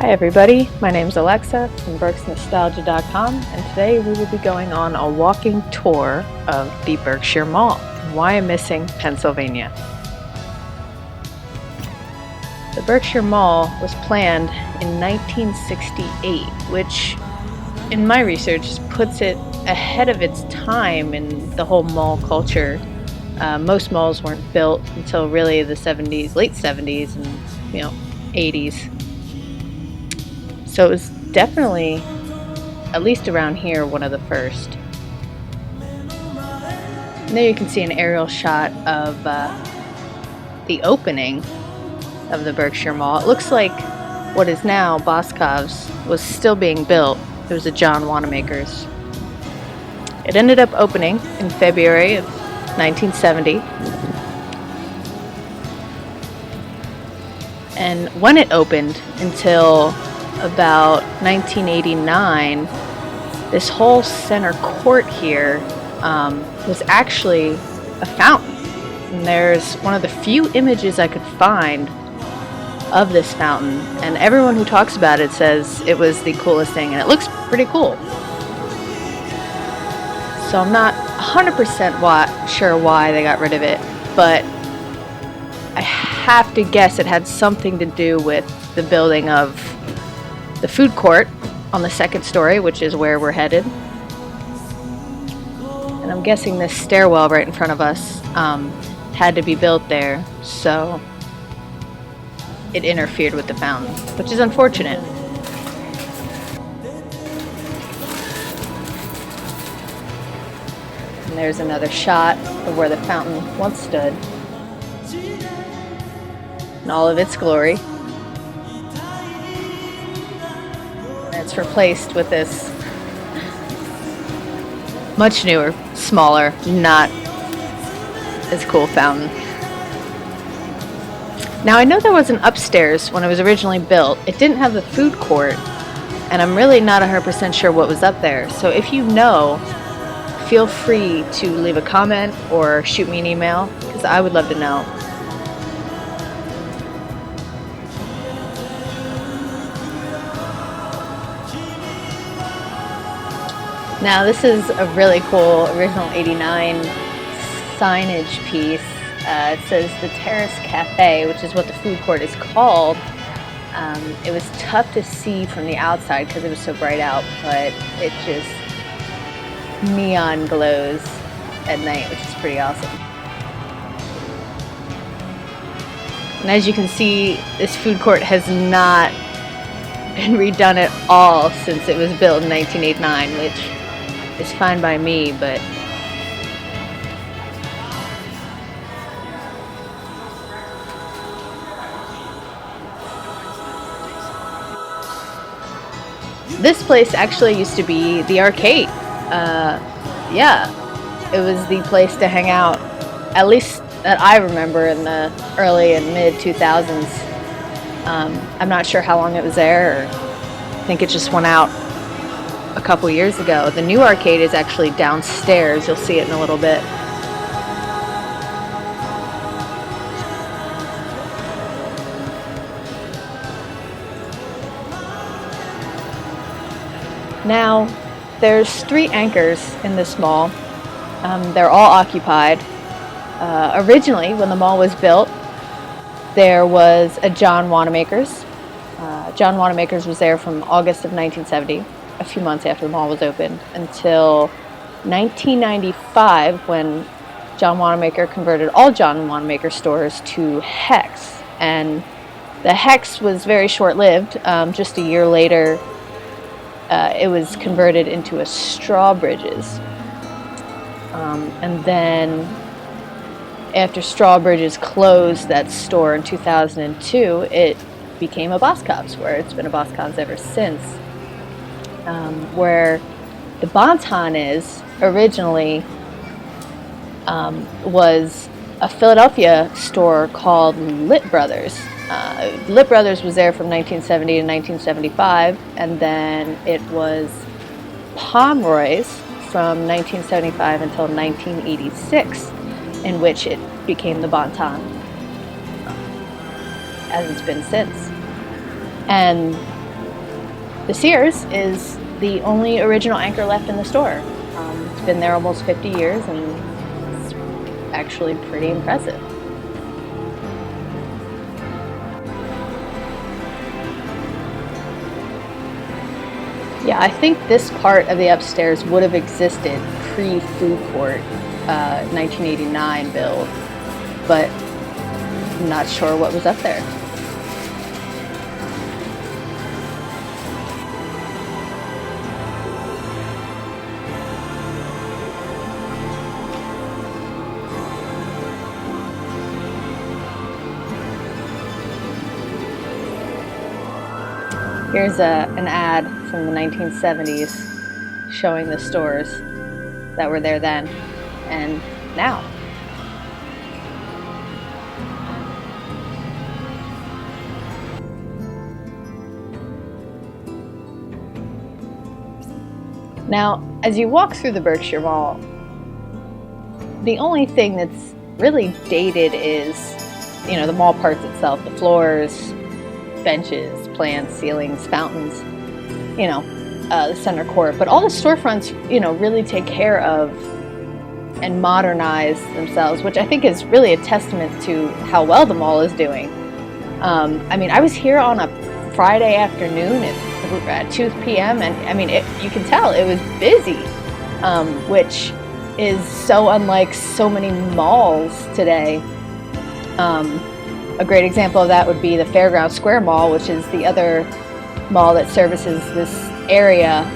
Hi everybody, my name is Alexa from BerksNostalgia.com, and today we will be going on a walking tour of the Berkshire Mall in Wyomissing, Pennsylvania. The Berkshire Mall was planned in 1968, which in my research puts it ahead of its time in the whole mall culture. Most malls weren't built until really the 70s, late 70s and 80s. So it was definitely, at least around here, one of the first. And there you can see an aerial shot of the opening of the Berkshire Mall. It looks like what is now Boscov's was still being built. It was a John Wanamaker's. It ended up opening in February of 1970. And when it opened until about 1989, this whole center court here was actually a fountain. And there's one of the few images I could find of this fountain, and everyone who talks about it says it was the coolest thing, and it looks pretty cool. So I'm not 100% sure why they got rid of it, but I have to guess it had something to do with the building of the food court on the second story, which is where we're headed. And I'm guessing this stairwell right in front of us had to be built there, so it interfered with the fountain, which is unfortunate. And there's another shot of where the fountain once stood in all of its glory. It's replaced with this much newer, smaller, not as cool fountain. Now I know there was an upstairs when it was originally built. It didn't have the food court, and I'm really not 100% sure what was up there. So if you know, feel free to leave a comment or shoot me an email, because I would love to know. Now this is a really cool original 89 signage piece. It says the Terrace Cafe, which is what the food court is called. It was tough to see from the outside because it was so bright out, but it just neon glows at night, which is pretty awesome. And as you can see, this food court has not been redone at all since it was built in 1989, which is fine by me, but this place actually used to be the arcade. It was the place to hang out, at least that I remember, in the early and mid 2000s. I'm not sure how long it was there, or I think it just went out a couple years ago. The new arcade is actually downstairs. You'll see it in a little bit. Now, there's 3 anchors in this mall. They're all occupied. Originally, when the mall was built, there was a John Wanamaker's. John Wanamaker's was there from August of 1970, a few months after the mall was opened, until 1995, when John Wanamaker converted all John Wanamaker stores to Hex. And the Hex was very short-lived. Just a year later, it was converted into a Strawbridge's. And then after Strawbridge's closed that store in 2002, it became a Boscov's, where it's been a Boscov's ever since. Where the Bon-Ton is originally was a Philadelphia store called Lit Brothers. Lit Brothers was there from 1970 to 1975, and then it was Pomeroy's from 1975 until 1986, in which it became the Bon-Ton, as it's been since. And The Sears is the only original anchor left in the store. It's been there almost 50 years, and it's actually pretty impressive. Yeah, I think this part of the upstairs would have existed pre-food court, 1989 build, but I'm not sure what was up there. Here's an ad from the 1970s showing the stores that were there then and now. Now, as you walk through the Berkshire Mall, the only thing that's really dated is, the mall parts itself, the floors, benches, plants, ceilings, fountains, the center court. But all the storefronts, really take care of and modernize themselves, which I think is really a testament to how well the mall is doing. I was here on a Friday afternoon at 2 p.m. and you can tell it was busy, which is so unlike so many malls today. A great example of that would be the Fairground Square Mall, which is the other mall that services this area.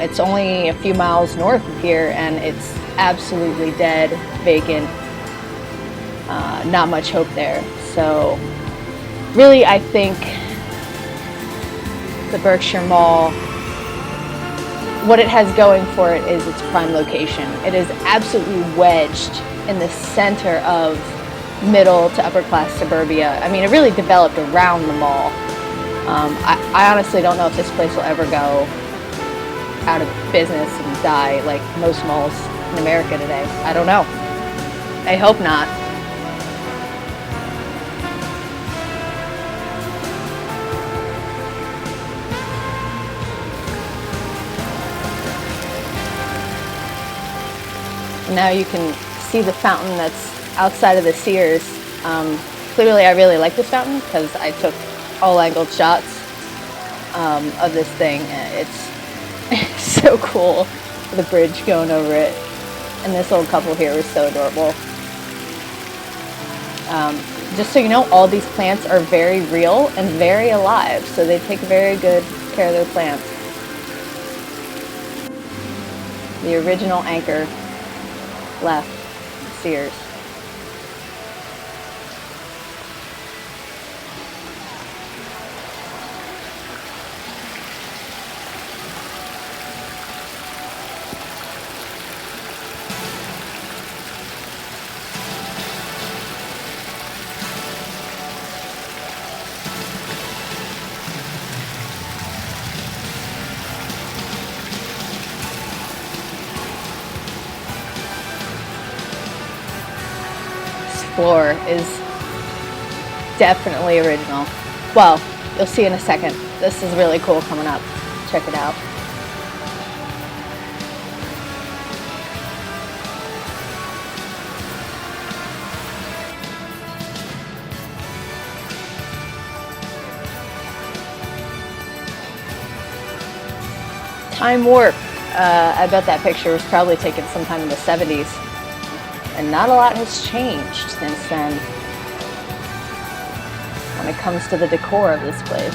It's only a few miles north of here, and it's absolutely dead, vacant, not much hope there. So really, I think the Berkshire Mall, what it has going for it is its prime location. It is absolutely wedged in the center of middle to upper class suburbia. It really developed around the mall. I honestly don't know if this place will ever go out of business and die like most malls in America today. I don't know. I hope not. Now you can see the fountain that's outside of the Sears. Clearly I really like this fountain because I took all-angled shots of this thing. It's so cool, the bridge going over it. And this little couple here was so adorable. Just so you know, all these plants are very real and very alive, so they take very good care of their plants. The original anchor left, Sears. Floor is definitely original. Well, you'll see in a second. This is really cool coming up. Check it out. Time warp. I bet that picture was probably taken sometime in the 70s. And not a lot has changed since then when it comes to the decor of this place.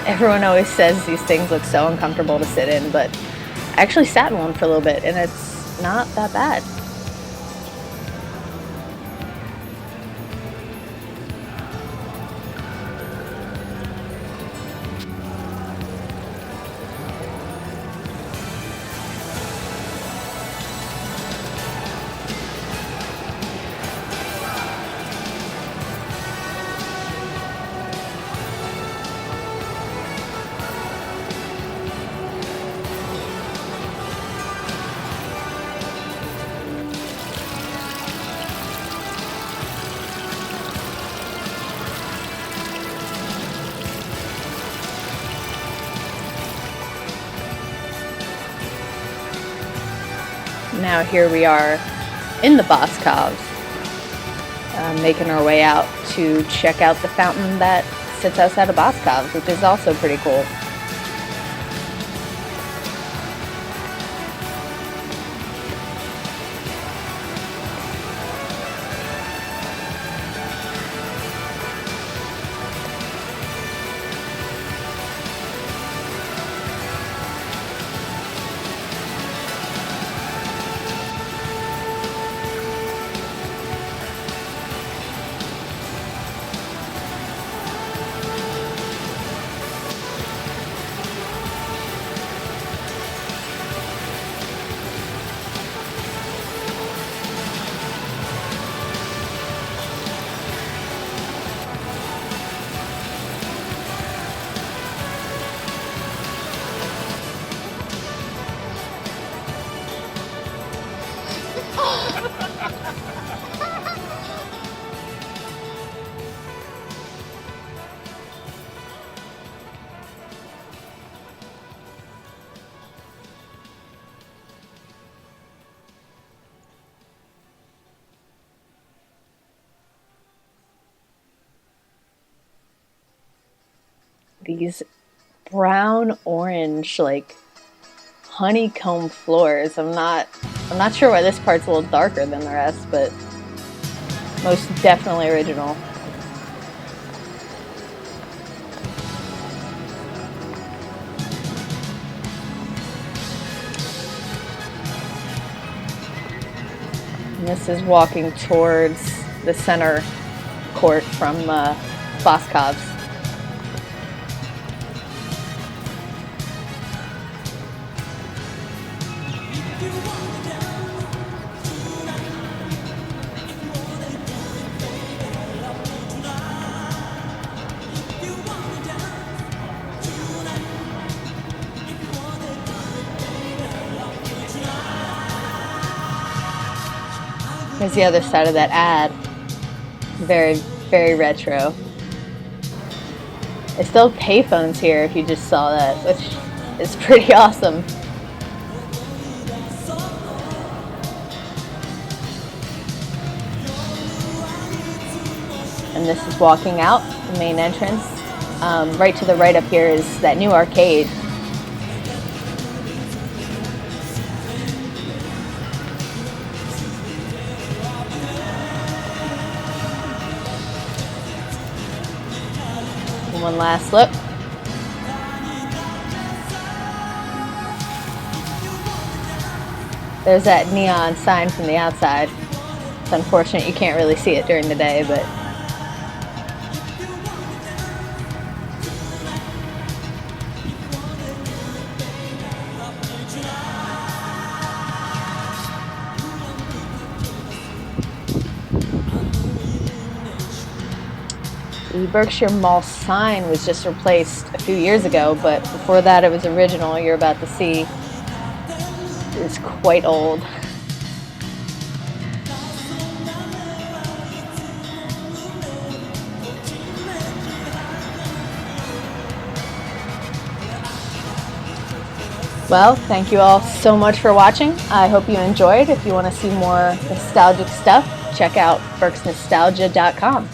Everyone always says these things look so uncomfortable to sit in, but I actually sat in one for a little bit and it's not that bad. Now here we are in the Boscovs, making our way out to check out the fountain that sits outside of Boscovs, which is also pretty cool. These brown orange, like honeycomb floors. I'm not sure why this part's a little darker than the rest, but most definitely original. And this is walking towards the center court from Boscovs. Here's the other side of that ad. Very, very retro. They still have payphones here if you just saw that, which is pretty awesome. And this is walking out, the main entrance. Right to the right up here is that new arcade. One last look. There's that neon sign from the outside. It's unfortunate you can't really see it during the day, but the Berkshire Mall sign was just replaced a few years ago, but before that it was original. You're about to see it's quite old. Well, thank you all so much for watching. I hope you enjoyed. If you want to see more nostalgic stuff, check out berksnostalgia.com.